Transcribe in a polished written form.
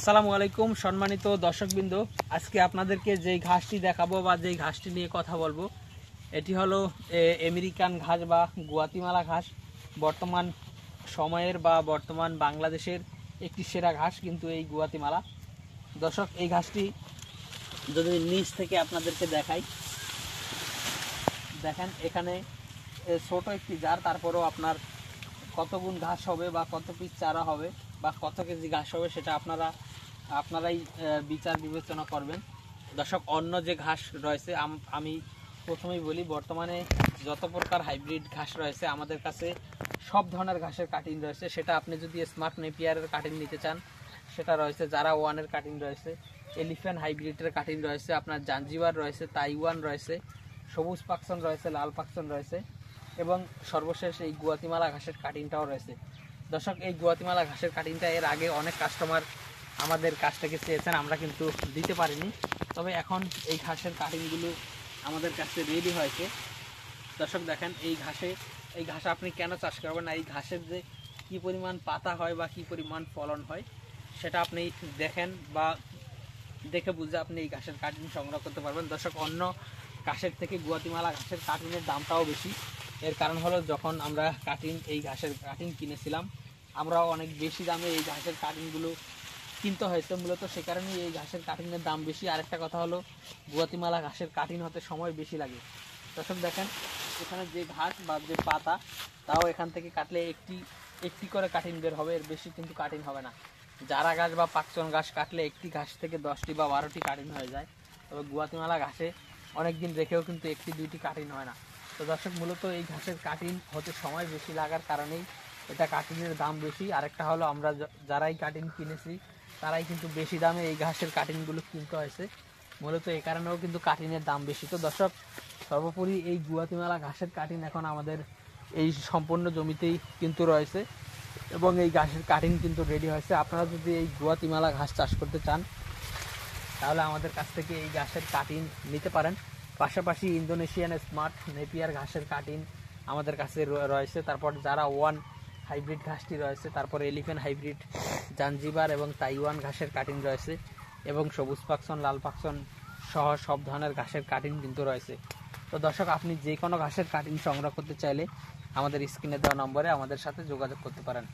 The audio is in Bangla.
আসসালামু আলাইকুম সম্মানিত দর্শকবৃন্দ, আজকে আপনাদেরকে যেই ঘাসটি দেখাবো বা যেই ঘাসটি নিয়ে কথা বলবো এটি হলো আমেরিকান ঘাস বা গুয়াতিমালা ঘাস। বর্তমান সময়ের বা বর্তমান বাংলাদেশের একটি সেরা ঘাস কিন্তু এই গুয়াতিমালা। দর্শক, এই ঘাসটি যদি নিচ থেকে আপনাদেরকে দেখাই, দেখেন এখানে ছোট একটি জার, তারপরেও আপনার কত গুণ ঘাস হবে বা কত পিস চারা হবে বা কত কেজি ঘাস হবে সেটা আপনারাই বিচার বিবেচনা করবেন। দর্শক, অন্য যে ঘাস রয়েছে আমি প্রথমেই বলি, বর্তমানে যত প্রকার হাইব্রিড ঘাস রয়েছে আমাদের কাছে সব ধরনের ঘাসের কাটিং রয়েছে। সেটা আপনি যদি স্মার্ট নেপিয়ারের কাটিং নিতে চান সেটা রয়েছে, যারা ওয়ানের কাটিং রয়েছে, এলিফ্যান্ট হাইব্রিডের কাটিং রয়েছে, আপনার জাঞ্জিবার রয়েছে, তাইওয়ান রয়েছে, সবুজ পাকসন রয়েছে, লাল পাকসন রয়েছে এবং সর্বশেষ এই গুয়াতিমালা ঘাসের কাটিংটাও রয়েছে। দর্শক, এই গুয়াতিমালা ঘাসের কাটিংটা এর আগে অনেক কাস্টমার আমাদের কাছ থেকে চেয়েছেন, আমরা কিন্তু দিতে পারিনি। তবে এখন এই ঘাসের কাটিংগুলো আমাদের কাছে রেডি হয়েছে। দর্শক দেখেন, এই ঘাস আপনি কেন চাষ করবেন না, এই ঘাসের যে কী পরিমাণ পাতা হয় বা কী পরিমাণ ফলন হয় সেটা আপনি দেখেন বা দেখে বুঝে আপনি এই ঘাসের কাটিং সংগ্রহ করতে পারবেন। দর্শক, অন্য ঘাসের থেকে গুয়াতিমালা ঘাসের কাটিংয়ের দামটাও বেশি। এর কারণ হলো, যখন আমরা এই ঘাসের কাটিং কিনেছিলাম আমরাও অনেক বেশি দামে এই ঘাসের কাটিংগুলো কিনতে হয়েছে, মূলত সে কারণেই এই ঘাসের কাটিংয়ের দাম বেশি। আরেকটা কথা হলো, গুয়াতিমালা ঘাসের কাটিং হতে সময় বেশি লাগে। দর্শক দেখেন, এখানে যে ঘাস বা যে পাতা, তাও এখান থেকে কাটলে একটি করে কাটিং বের হবে, এর বেশি কিন্তু কাটিং হবে না। জারা ঘাস বা পাকচন ঘাস কাটলে একটি ঘাস থেকে 10টি বা 12টি কাটিং হয়ে যায়। তবে গুয়াতিমালা ঘাসে অনেক দিন রেখেও কিন্তু 1-2টি কাটিং হয় না। তো দর্শক, মূলত এই ঘাসের কাটিং হতে সময় বেশি লাগার কারণেই এটা কাটিংয়ের দাম বেশি। আরেকটা হলো, আমরা যারাই কাটিং কিনেছি তারাই কিন্তু বেশি দামে এই ঘাসের কাটিংগুলো কিনতে হয়েছে, মূলত এই কারণেও কিন্তু কাটিংয়ের দাম বেশি। তো দর্শক, সর্বোপরি এই গুয়াতিমালা ঘাসের কাটিং এখন আমাদের এই সম্পূর্ণ জমিতেই কিন্তু রয়েছে এবং এই ঘাসের কাটিং কিন্তু রেডি হয়েছে। আপনারা যদি এই গুয়াতিমালা ঘাস চাষ করতে চান তাহলে আমাদের কাছ থেকে এই ঘাসের কাটিং নিতে পারেন। পাশাপাশি ইন্দোনেশিয়ান স্মার্ট নেপিয়ার ঘাসের কাটিং আমাদের কাছে রয়েছে, তারপর যারা ওয়ান হাইব্রিড ঘাসটি রয়েছে, তারপর এলিফ্যান্ট হাইব্রিড, জাঞ্জিবার এবং তাইওয়ান ঘাসের কাটিং রয়েছে এবং সবুজ পাকসন, লাল পাকসন সহ সব ধরনের ঘাসের কাটিং কিন্তু রয়েছে। তো দর্শক, আপনি যে কোনো ঘাসের কাটিং সংগ্রহ করতে চাইলে আমাদের স্ক্রিনে দেওয়া নম্বরে আমাদের সাথে যোগাযোগ করতে পারেন।